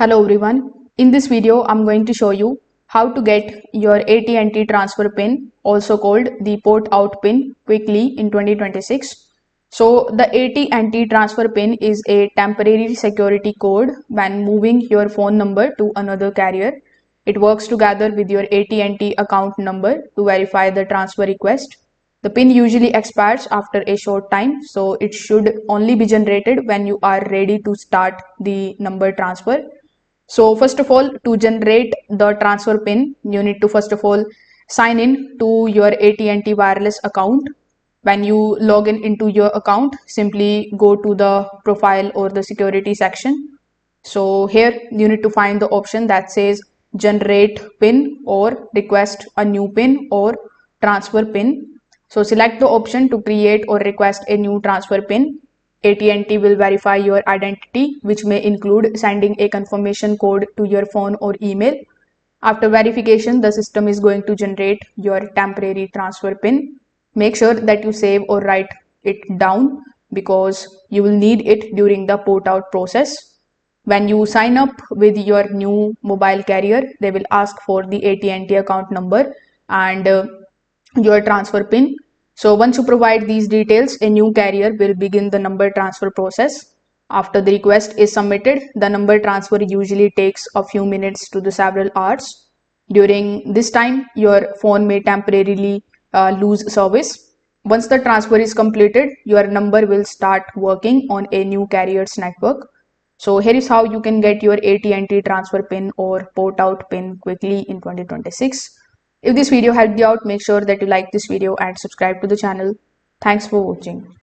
Hello everyone. In this video, I'm going to show you how to get your AT&T Transfer PIN, also called the Port Out PIN, quickly in 2026. So the AT&T Transfer PIN is a temporary security code when moving your phone number to another carrier. It works together with your AT&T account number to verify the transfer request. The PIN usually expires after a short time, so it should only be generated when you are ready to start the number transfer. So first of all, to generate the transfer PIN, you need to first of all sign in to your AT&T wireless account. When you log in into your account, simply go to the profile or the security section. So here you need to find the option that says generate PIN or request a new PIN or transfer PIN. So select the option to create or request a new transfer PIN. AT&T will verify your identity, which may include sending a confirmation code to your phone or email. After verification, the system is going to generate your temporary transfer PIN. Make sure that you save or write it down because you will need it during the port out process. When you sign up with your new mobile carrier, they will ask for the AT&T account number and your transfer PIN. So once you provide these details, a new carrier will begin the number transfer process. After the request is submitted, the number transfer usually takes a few minutes to the several hours. During this time, your phone may temporarily lose service. Once the transfer is completed, your number will start working on a new carrier's network. So here is how you can get your AT&T transfer PIN or port out PIN quickly in 2026. If this video helped you out, make sure that you like this video and subscribe to the channel. Thanks for watching.